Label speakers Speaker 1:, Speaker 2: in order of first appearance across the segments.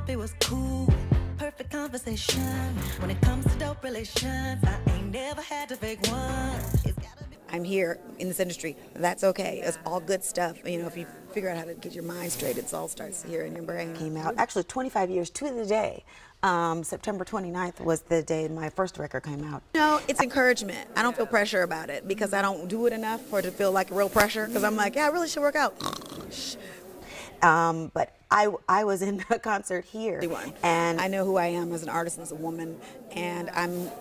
Speaker 1: coffee was cool. Perfect conversation. When it comes to dope relations, I ain't never had to fake one.
Speaker 2: I'm here in this industry. That's okay. It's all good stuff. You know, if you figure out how to get your mind straight, it all starts here in your brain.
Speaker 3: Came out actually 25 years to the day. September 29th was the day my first record came out.
Speaker 2: No, it's encouragement. I don't feel pressure about it because I don't do it enough for it to feel like real pressure. Because I'm like, yeah, I really should work out.
Speaker 3: But I was in a concert here,
Speaker 2: and I know who I am as an artist and as a woman, and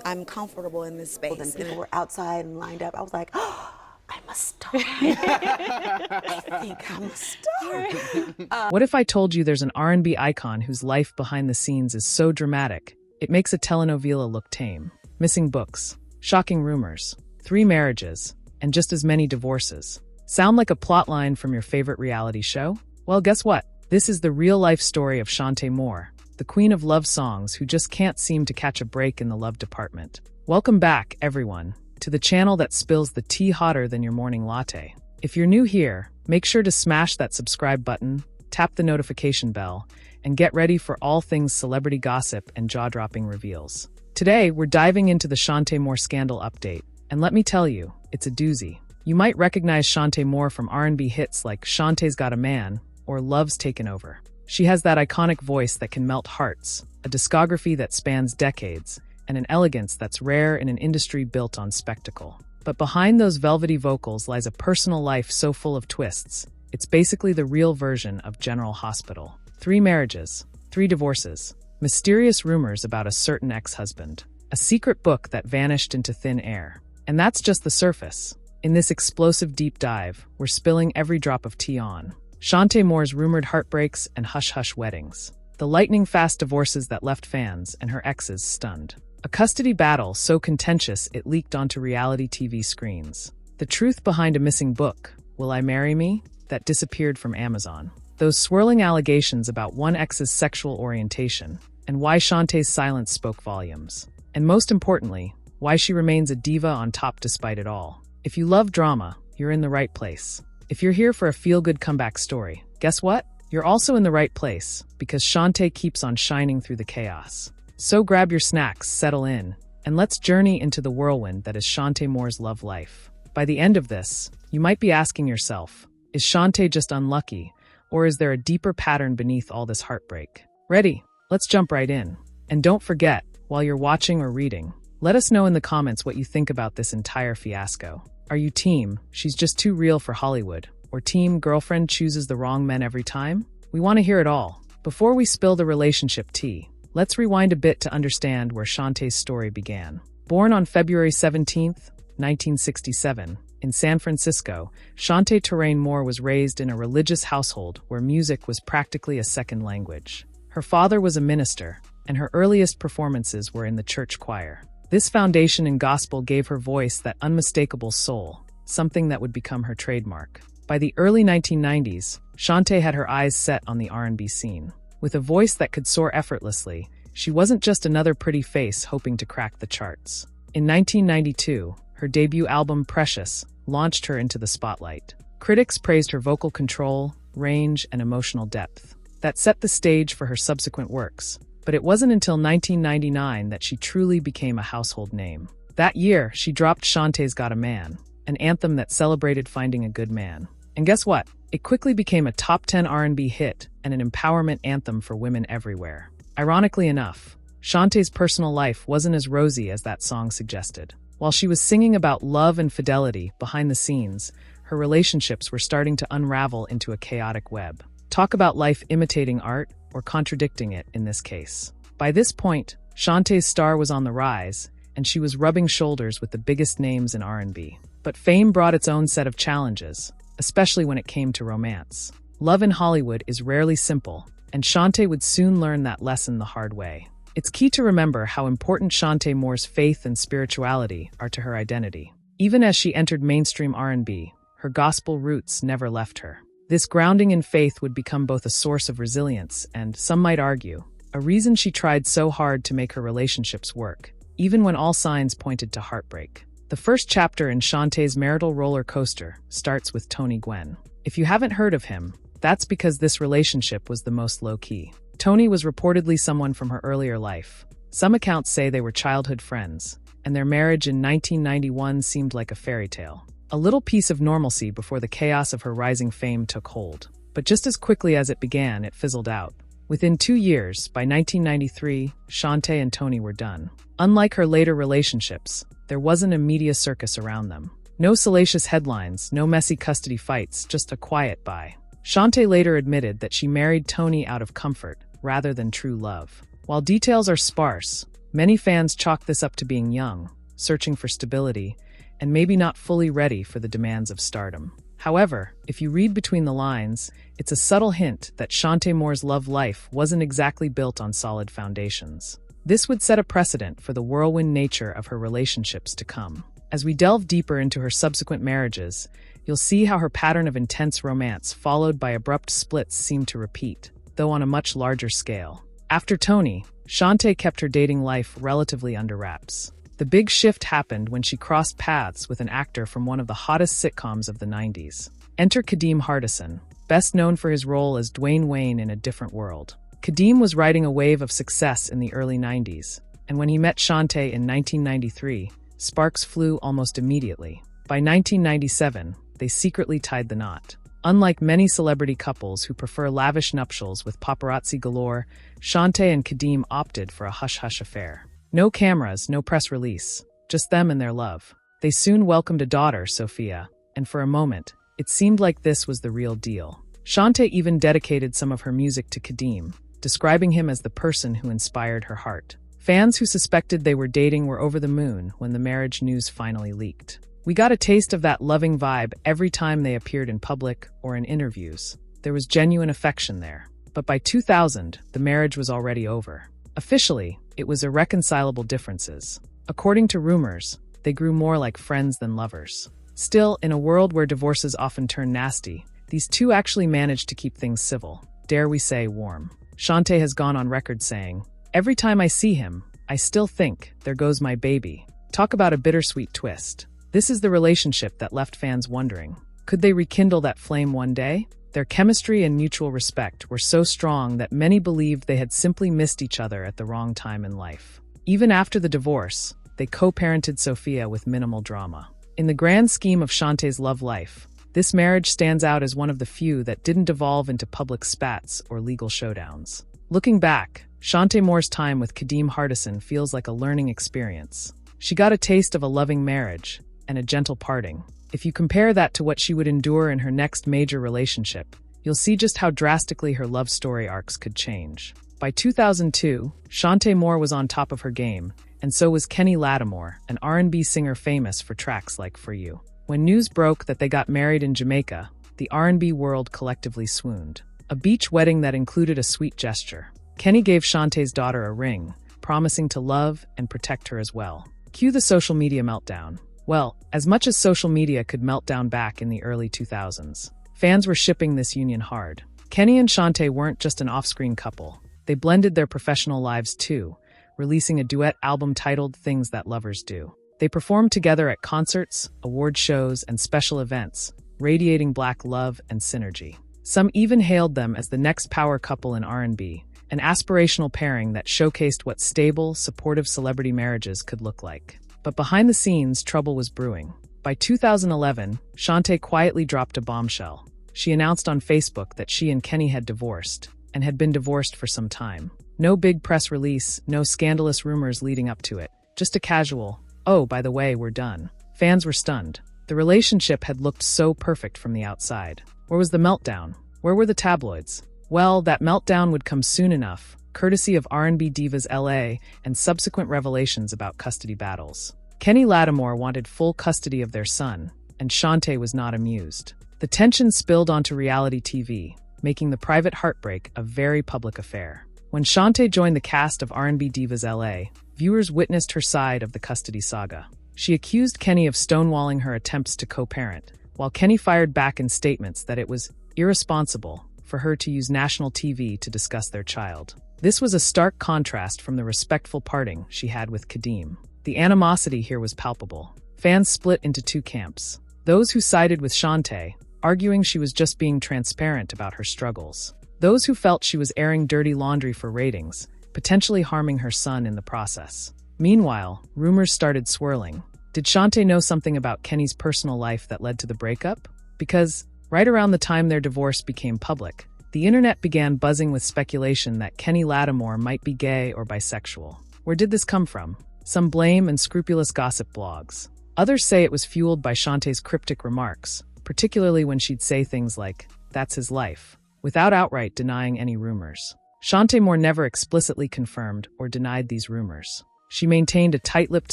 Speaker 2: I'm comfortable in this space.
Speaker 3: Well, then people were outside and lined up. I was like, oh, I'm a star. I think I'm a star.
Speaker 4: What if I told you there's an R&B icon whose life behind the scenes is so dramatic, it makes a telenovela look tame? Missing books, shocking rumors, 3 marriages, and just as many divorces. Sound like a plotline from your favorite reality show? Well, guess what? This is the real-life story of Chante Moore, the queen of love songs who just can't seem to catch a break in the love department. Welcome back, everyone, to the channel that spills the tea hotter than your morning latte. If you're new here, make sure to smash that subscribe button, tap the notification bell, and get ready for all things celebrity gossip and jaw-dropping reveals. Today, we're diving into the Chante Moore scandal update, and let me tell you, it's a doozy. You might recognize Chante Moore from R&B hits like Chante's Got a Man, or Love's Taken Over. She has that iconic voice that can melt hearts, a discography that spans decades, and an elegance that's rare in an industry built on spectacle. But behind those velvety vocals lies a personal life so full of twists. It's basically the real version of General Hospital. 3 marriages, 3 divorces, mysterious rumors about a certain ex-husband, a secret book that vanished into thin air. And that's just the surface. In this explosive deep dive, we're spilling every drop of tea on Chante Moore's rumored heartbreaks and hush-hush weddings, the lightning-fast divorces that left fans and her exes stunned, a custody battle so contentious it leaked onto reality TV screens, the truth behind a missing book, Will I Marry Me?, that disappeared from Amazon, those swirling allegations about one ex's sexual orientation, and why Chante's silence spoke volumes, and most importantly, why she remains a diva on top despite it all. If you love drama, you're in the right place. If you're here for a feel-good comeback story, guess what? You're also in the right place, because Chante keeps on shining through the chaos. So grab your snacks, settle in, and let's journey into the whirlwind that is Chante Moore's love life. By the end of this, you might be asking yourself, is Chante just unlucky, or is there a deeper pattern beneath all this heartbreak? Ready? Let's jump right in. And don't forget, while you're watching or reading, let us know in the comments what you think about this entire fiasco. Are you team, she's just too real for Hollywood, or team, girlfriend chooses the wrong men every time? We want to hear it all. Before we spill the relationship tea, let's rewind a bit to understand where Chante's story began. Born on February 17, 1967, in San Francisco, Chante Moore was raised in a religious household where music was practically a second language. Her father was a minister, and her earliest performances were in the church choir. This foundation in gospel gave her voice that unmistakable soul, something that would become her trademark. By the early 1990s, Chante had her eyes set on the R&B scene. With a voice that could soar effortlessly, she wasn't just another pretty face hoping to crack the charts. In 1992, her debut album Precious launched her into the spotlight. Critics praised her vocal control, range, and emotional depth. That set the stage for her subsequent works. But it wasn't until 1999 that she truly became a household name. That year, she dropped Chante's Got a Man, an anthem that celebrated finding a good man. And guess what? It quickly became a top 10 R&B hit and an empowerment anthem for women everywhere. Ironically enough, Chante's personal life wasn't as rosy as that song suggested. While she was singing about love and fidelity behind the scenes, her relationships were starting to unravel into a chaotic web. Talk about life imitating art, or contradicting it in this case. By this point, Chante's star was on the rise, and she was rubbing shoulders with the biggest names in R&B. But fame brought its own set of challenges, especially when it came to romance. Love in Hollywood is rarely simple, and Chante would soon learn that lesson the hard way. It's key to remember how important Chante Moore's faith and spirituality are to her identity. Even as she entered mainstream R&B, her gospel roots never left her. This grounding in faith would become both a source of resilience and, some might argue, a reason she tried so hard to make her relationships work, even when all signs pointed to heartbreak. The first chapter in Chante's marital roller coaster starts with Tony Gwynn. If you haven't heard of him, that's because this relationship was the most low-key. Tony was reportedly someone from her earlier life. Some accounts say they were childhood friends, and their marriage in 1991 seemed like a fairy tale. A little piece of normalcy before the chaos of her rising fame took hold. But just as quickly as it began, it fizzled out. Within 2 years, by 1993, Chante and Tony were done. Unlike her later relationships, there wasn't a media circus around them. No salacious headlines, no messy custody fights, just a quiet bye. Chante later admitted that she married Tony out of comfort, rather than true love. While details are sparse, many fans chalk this up to being young, searching for stability, and maybe not fully ready for the demands of stardom. However, if you read between the lines, it's a subtle hint that Chante Moore's love life wasn't exactly built on solid foundations. This would set a precedent for the whirlwind nature of her relationships to come. As we delve deeper into her subsequent marriages, you'll see how her pattern of intense romance followed by abrupt splits seemed to repeat, though on a much larger scale. After Tony, Chante kept her dating life relatively under wraps. The big shift happened when she crossed paths with an actor from one of the hottest sitcoms of the 90s. Enter Kadeem Hardison, best known for his role as Dwayne Wayne in A Different World. Kadeem was riding a wave of success in the early 90s, and when he met Chante in 1993, sparks flew almost immediately. By 1997, they secretly tied the knot. Unlike many celebrity couples who prefer lavish nuptials with paparazzi galore, Chante and Kadeem opted for a hush-hush affair. No cameras, no press release, just them and their love. They soon welcomed a daughter, Sophia, and for a moment, it seemed like this was the real deal. Chante even dedicated some of her music to Kadeem, describing him as the person who inspired her heart. Fans who suspected they were dating were over the moon when the marriage news finally leaked. We got a taste of that loving vibe every time they appeared in public or in interviews. There was genuine affection there. But by 2000, the marriage was already over. Officially, it was irreconcilable differences. According to rumors, they grew more like friends than lovers. Still, in a world where divorces often turn nasty, these two actually managed to keep things civil. Dare we say warm. Chante has gone on record saying, "Every time I see him, I still think, there goes my baby." Talk about a bittersweet twist. This is the relationship that left fans wondering, could they rekindle that flame one day? Their chemistry and mutual respect were so strong that many believed they had simply missed each other at the wrong time in life. Even after the divorce, they co-parented Sophia with minimal drama. In the grand scheme of Chante's love life, this marriage stands out as one of the few that didn't devolve into public spats or legal showdowns. Looking back, Chante Moore's time with Kadeem Hardison feels like a learning experience. She got a taste of a loving marriage and a gentle parting. If you compare that to what she would endure in her next major relationship, you'll see just how drastically her love story arcs could change. By 2002, Chante Moore was on top of her game, and so was Kenny Lattimore, an R&B singer famous for tracks like For You. When news broke that they got married in Jamaica, the R&B world collectively swooned. A beach wedding that included a sweet gesture. Kenny gave Chante's daughter a ring, promising to love and protect her as well. Cue the social media meltdown. Well, as much as social media could melt down back in the early 2000s, fans were shipping this union hard. Kenny and Chante weren't just an off-screen couple. They blended their professional lives too, releasing a duet album titled Things That Lovers Do. They performed together at concerts, award shows, and special events, radiating Black love and synergy. Some even hailed them as the next power couple in R&B, an aspirational pairing that showcased what stable, supportive celebrity marriages could look like. But behind the scenes, trouble was brewing. By 2011, Chante quietly dropped a bombshell. She announced on Facebook that she and Kenny had divorced, and had been divorced for some time. No big press release, no scandalous rumors leading up to it. Just a casual, "Oh, by the way, we're done." Fans were stunned. The relationship had looked so perfect from the outside. Where was the meltdown? Where were the tabloids? Well, that meltdown would come soon enough, courtesy of R&B divas LA and subsequent revelations about custody battles. Kenny Lattimore wanted full custody of their son, and Chante was not amused. The tension spilled onto reality TV, making the private heartbreak a very public affair. When Chante joined the cast of R&B Divas LA, viewers witnessed her side of the custody saga. She accused Kenny of stonewalling her attempts to co-parent, while Kenny fired back in statements that it was irresponsible for her to use national TV to discuss their child. This was a stark contrast from the respectful parting she had with Kadeem. The animosity here was palpable. Fans split into two camps. Those who sided with Chante, arguing she was just being transparent about her struggles. Those who felt she was airing dirty laundry for ratings, potentially harming her son in the process. Meanwhile, rumors started swirling. Did Chante know something about Kenny's personal life that led to the breakup? Because, right around the time their divorce became public, the internet began buzzing with speculation that Kenny Lattimore might be gay or bisexual. Where did this come from? Some blame and scrupulous gossip blogs. Others say it was fueled by Chante's cryptic remarks, particularly when she'd say things like, "That's his life," without outright denying any rumors. Chante Moore never explicitly confirmed or denied these rumors. She maintained a tight-lipped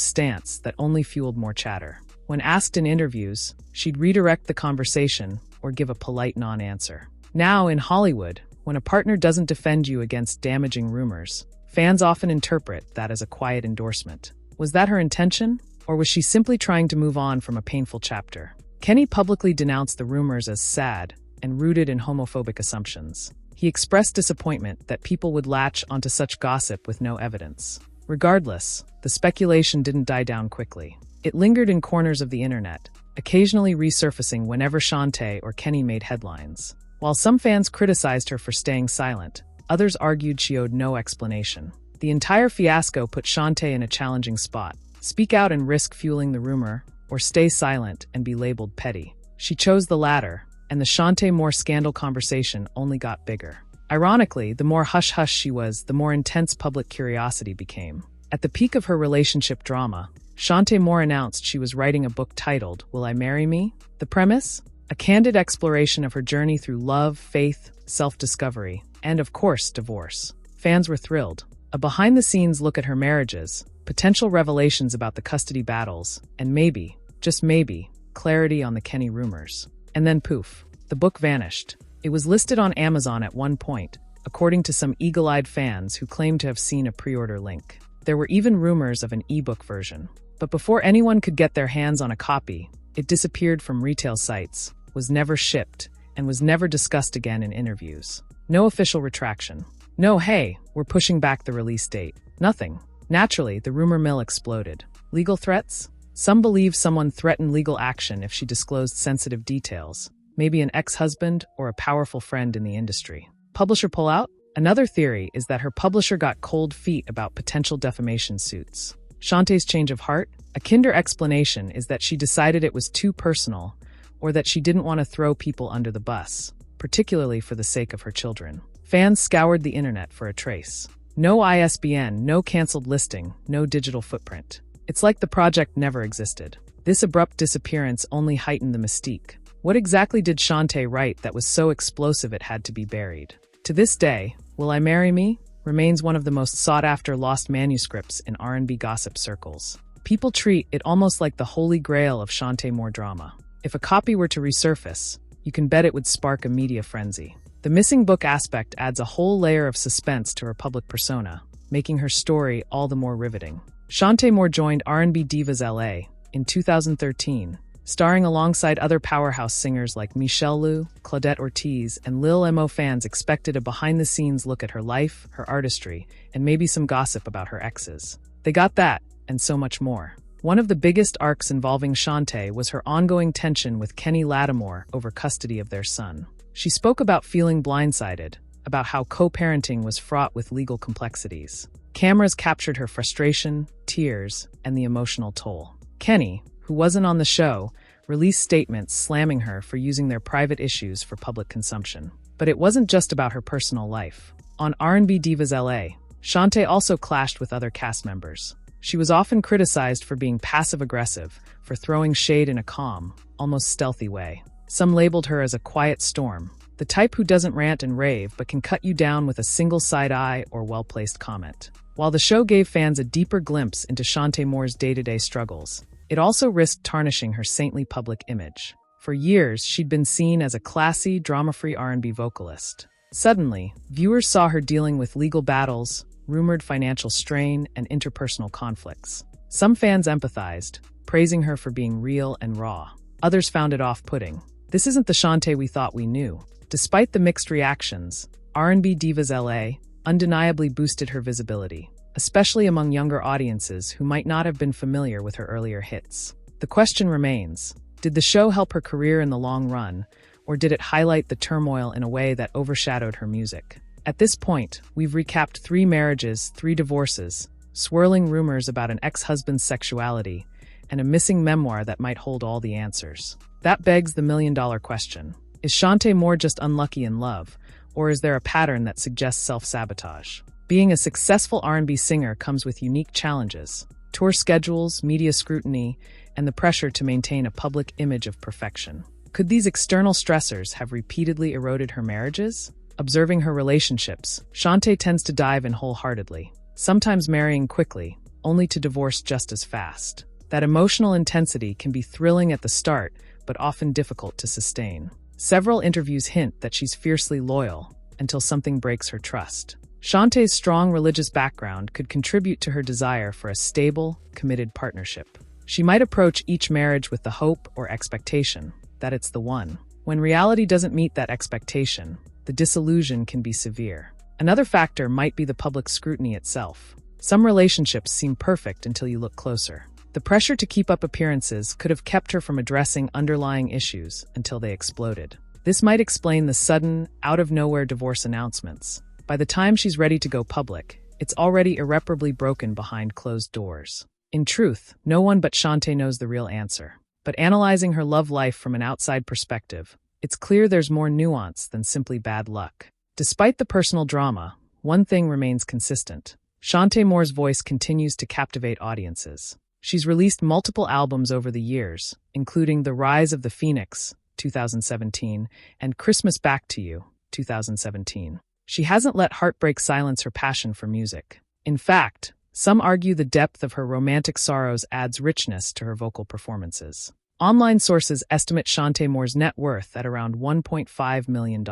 Speaker 4: stance that only fueled more chatter. When asked in interviews, she'd redirect the conversation or give a polite non-answer. Now, in Hollywood, when a partner doesn't defend you against damaging rumors, fans often interpret that as a quiet endorsement. Was that her intention? Or was she simply trying to move on from a painful chapter? Kenny publicly denounced the rumors as sad and rooted in homophobic assumptions. He expressed disappointment that people would latch onto such gossip with no evidence. Regardless, the speculation didn't die down quickly. It lingered in corners of the internet, occasionally resurfacing whenever Chante or Kenny made headlines. While some fans criticized her for staying silent, others argued she owed no explanation. The entire fiasco put Chante in a challenging spot. Speak out and risk fueling the rumor, or stay silent and be labeled petty. She chose the latter, and the Chante Moore scandal conversation only got bigger. Ironically, the more hush-hush she was, the more intense public curiosity became. At the peak of her relationship drama, Chante Moore announced she was writing a book titled, "Will I Marry Me?" The premise? A candid exploration of her journey through love, faith, self-discovery, and of course, divorce. Fans were thrilled. A behind-the-scenes look at her marriages, potential revelations about the custody battles, and maybe, just maybe, clarity on the Kenny rumors. And then poof, the book vanished. It was listed on Amazon at one point, according to some eagle-eyed fans who claimed to have seen a pre-order link. There were even rumors of an ebook version. But before anyone could get their hands on a copy, it disappeared from retail sites, was never shipped, and was never discussed again in interviews. No official retraction. No, hey, we're pushing back the release date. Nothing. Naturally, the rumor mill exploded. Legal threats? Some believe someone threatened legal action if she disclosed sensitive details, maybe an ex-husband or a powerful friend in the industry. Publisher pullout? Another theory is that her publisher got cold feet about potential defamation suits. Chante's change of heart? A kinder explanation is that she decided it was too personal, or that she didn't want to throw people under the bus, particularly for the sake of her children. Fans scoured the internet for a trace. No ISBN, no canceled listing, no digital footprint. It's like the project never existed. This abrupt disappearance only heightened the mystique. What exactly did Chante write that was so explosive it had to be buried? To this day, Will I Marry Me? Remains one of the most sought-after lost manuscripts in R&B gossip circles. People treat it almost like the holy grail of Chante Moore drama. If a copy were to resurface, you can bet it would spark a media frenzy. The missing book aspect adds a whole layer of suspense to her public persona, making her story all the more riveting. Chante Moore joined R&B Divas LA in 2013, starring alongside other powerhouse singers like Michelle Liu, Claudette Ortiz, and Lil Mo. Fans expected a behind-the-scenes look at her life, her artistry, and maybe some gossip about her exes. They got that, and so much more. One of the biggest arcs involving Chante was her ongoing tension with Kenny Lattimore over custody of their son. She spoke about feeling blindsided, about how co-parenting was fraught with legal complexities. Cameras captured her frustration, tears, and the emotional toll. Kenny, who wasn't on the show, released statements slamming her for using their private issues for public consumption. But it wasn't just about her personal life. On R&B Divas LA, Chante also clashed with other cast members. She was often criticized for being passive-aggressive, for throwing shade in a calm, almost stealthy way. Some labeled her as a quiet storm, the type who doesn't rant and rave but can cut you down with a single side-eye or well-placed comment. While the show gave fans a deeper glimpse into Chante Moore's day-to-day struggles, it also risked tarnishing her saintly public image. For years, she'd been seen as a classy, drama-free R&B vocalist. Suddenly, viewers saw her dealing with legal battles, rumored financial strain, and interpersonal conflicts. Some fans empathized, praising her for being real and raw. Others found it off-putting. This isn't the Chante we thought we knew. Despite the mixed reactions, R&B Divas LA undeniably boosted her visibility, especially among younger audiences who might not have been familiar with her earlier hits. The question remains, did the show help her career in the long run, or did it highlight the turmoil in a way that overshadowed her music? At this point, we've recapped 3 marriages, 3 divorces, swirling rumors about an ex-husband's sexuality, and a missing memoir that might hold all the answers. That begs the million-dollar question. Is Chante Moore just unlucky in love, or is there a pattern that suggests self-sabotage? Being a successful R&B singer comes with unique challenges: tour schedules, media scrutiny, and the pressure to maintain a public image of perfection. Could these external stressors have repeatedly eroded her marriages? Observing her relationships, Chante tends to dive in wholeheartedly, sometimes marrying quickly, only to divorce just as fast. That emotional intensity can be thrilling at the start, but often difficult to sustain. Several interviews hint that she's fiercely loyal, until something breaks her trust. Chante's strong religious background could contribute to her desire for a stable, committed partnership. She might approach each marriage with the hope or expectation that it's the one. When reality doesn't meet that expectation, the disillusion can be severe. Another factor might be the public scrutiny itself. Some relationships seem perfect until you look closer. The pressure to keep up appearances could have kept her from addressing underlying issues until they exploded. This might explain the sudden, out-of-nowhere divorce announcements. By the time she's ready to go public, it's already irreparably broken behind closed doors. In truth, no one but Chante knows the real answer. But analyzing her love life from an outside perspective, it's clear there's more nuance than simply bad luck. Despite the personal drama, one thing remains consistent. Chante Moore's voice continues to captivate audiences. She's released multiple albums over the years, including The Rise of the Phoenix, 2017, and Christmas Back to You, 2017. She hasn't let heartbreak silence her passion for music. In fact, some argue the depth of her romantic sorrows adds richness to her vocal performances. Online sources estimate Chante Moore's net worth at around $1.5 million.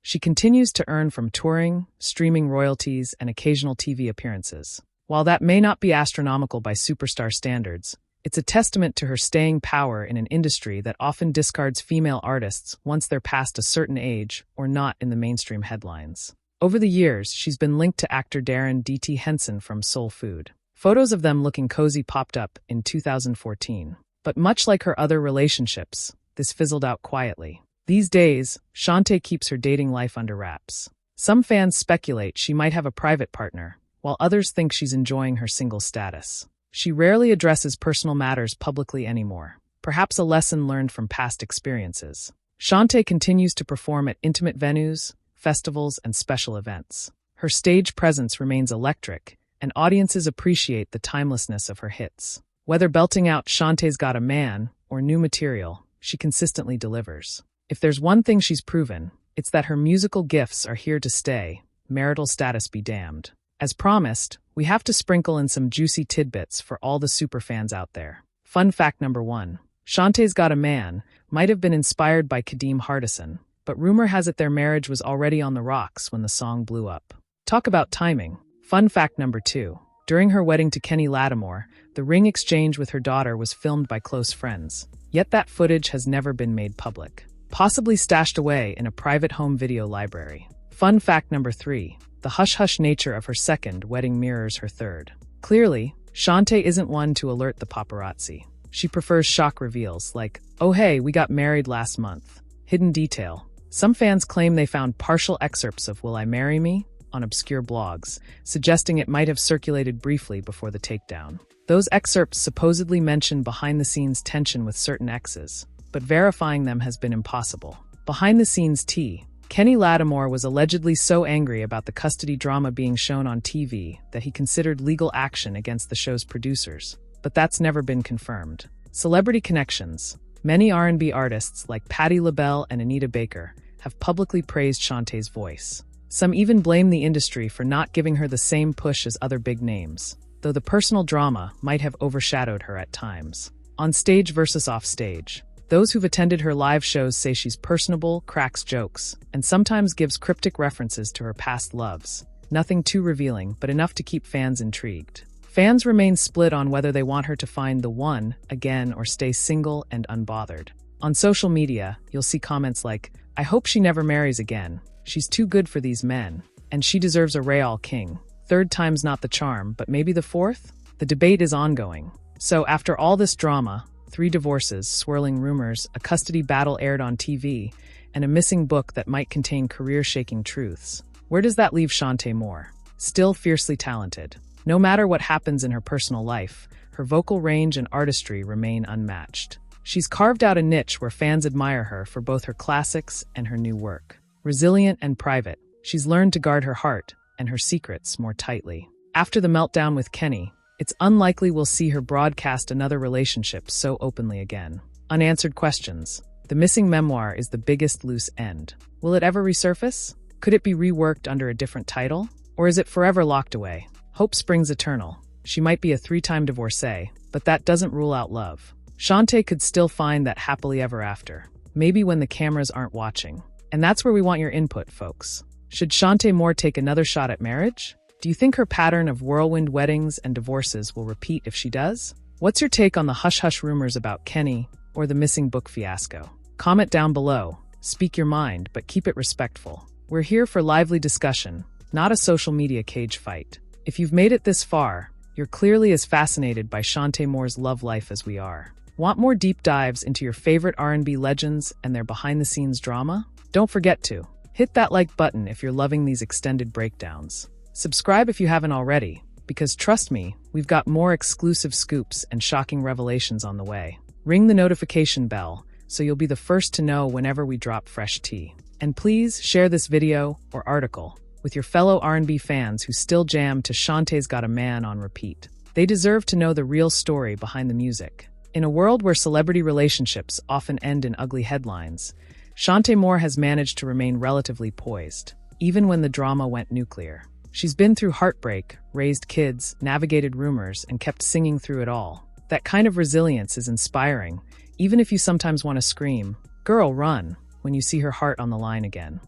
Speaker 4: She continues to earn from touring, streaming royalties, and occasional TV appearances. While that may not be astronomical by superstar standards, it's a testament to her staying power in an industry that often discards female artists once they're past a certain age or not in the mainstream headlines. Over the years, she's been linked to actor Darren D.T. Henson from Soul Food. Photos of them looking cozy popped up in 2014. But much like her other relationships, this fizzled out quietly. These days, Chante keeps her dating life under wraps. Some fans speculate she might have a private partner, while others think she's enjoying her single status. She rarely addresses personal matters publicly anymore, perhaps a lesson learned from past experiences. Chante continues to perform at intimate venues, festivals, and special events. Her stage presence remains electric, and audiences appreciate the timelessness of her hits. Whether belting out Chante's Got a Man or new material, she consistently delivers. If there's one thing she's proven, it's that her musical gifts are here to stay, marital status be damned. As promised, we have to sprinkle in some juicy tidbits for all the superfans out there. Fun fact number 1. Chante's Got a Man might have been inspired by Kadeem Hardison, but rumor has it their marriage was already on the rocks when the song blew up. Talk about timing. Fun fact number 2. During her wedding to Kenny Lattimore, the ring exchange with her daughter was filmed by close friends. Yet that footage has never been made public, possibly stashed away in a private home video library. Fun fact number 3. The hush-hush nature of her second wedding mirrors her third. Clearly, Chante isn't one to alert the paparazzi. She prefers shock reveals like, "Oh hey, we got married last month." Hidden detail. Some fans claim they found partial excerpts of Will I Marry Me on obscure blogs, suggesting it might have circulated briefly before the takedown. Those excerpts supposedly mention behind-the-scenes tension with certain exes, but verifying them has been impossible. Behind-the-scenes tea. Kenny Lattimore was allegedly so angry about the custody drama being shown on TV that he considered legal action against the show's producers, but that's never been confirmed. Celebrity connections. Many R&B artists like Patti LaBelle and Anita Baker have publicly praised Chante's voice. Some even blame the industry for not giving her the same push as other big names, though the personal drama might have overshadowed her at times. On stage versus off stage. Those who've attended her live shows say she's personable, cracks jokes, and sometimes gives cryptic references to her past loves. Nothing too revealing, but enough to keep fans intrigued. Fans remain split on whether they want her to find the one again or stay single and unbothered. On social media, you'll see comments like, "I hope she never marries again. She's too good for these men, and she deserves a Real King. Third time's not the charm, but maybe the fourth?" The debate is ongoing. So after all this drama, 3 divorces, swirling rumors, a custody battle aired on TV, and a missing book that might contain career-shaking truths. Where does that leave Chante Moore? Still fiercely talented. No matter what happens in her personal life, her vocal range and artistry remain unmatched. She's carved out a niche where fans admire her for both her classics and her new work. Resilient and private, she's learned to guard her heart and her secrets more tightly. After the meltdown with Kenny, it's unlikely we'll see her broadcast another relationship so openly again. Unanswered questions. The missing memoir is the biggest loose end. Will it ever resurface? Could it be reworked under a different title? Or is it forever locked away? Hope springs eternal. She might be a 3-time divorcee, but that doesn't rule out love. Chante could still find that happily ever after. Maybe when the cameras aren't watching. And that's where we want your input, folks. Should Chante Moore take another shot at marriage? Do you think her pattern of whirlwind weddings and divorces will repeat if she does? What's your take on the hush-hush rumors about Kenny or the missing book fiasco? Comment down below. Speak your mind, but keep it respectful. We're here for lively discussion, not a social media cage fight. If you've made it this far, you're clearly as fascinated by Chante Moore's love life as we are. Want more deep dives into your favorite R&B legends and their behind-the-scenes drama? Don't forget to hit that like button if you're loving these extended breakdowns. Subscribe if you haven't already, because trust me, we've got more exclusive scoops and shocking revelations on the way. Ring the notification bell so you'll be the first to know whenever we drop fresh tea. And please share this video or article with your fellow R&B fans who still jam to Chante's Got a Man on repeat. They deserve to know the real story behind the music. In a world where celebrity relationships often end in ugly headlines, Chante Moore has managed to remain relatively poised, even when the drama went nuclear. She's been through heartbreak, raised kids, navigated rumors, and kept singing through it all. That kind of resilience is inspiring, even if you sometimes want to scream, "Girl, run," when you see her heart on the line again.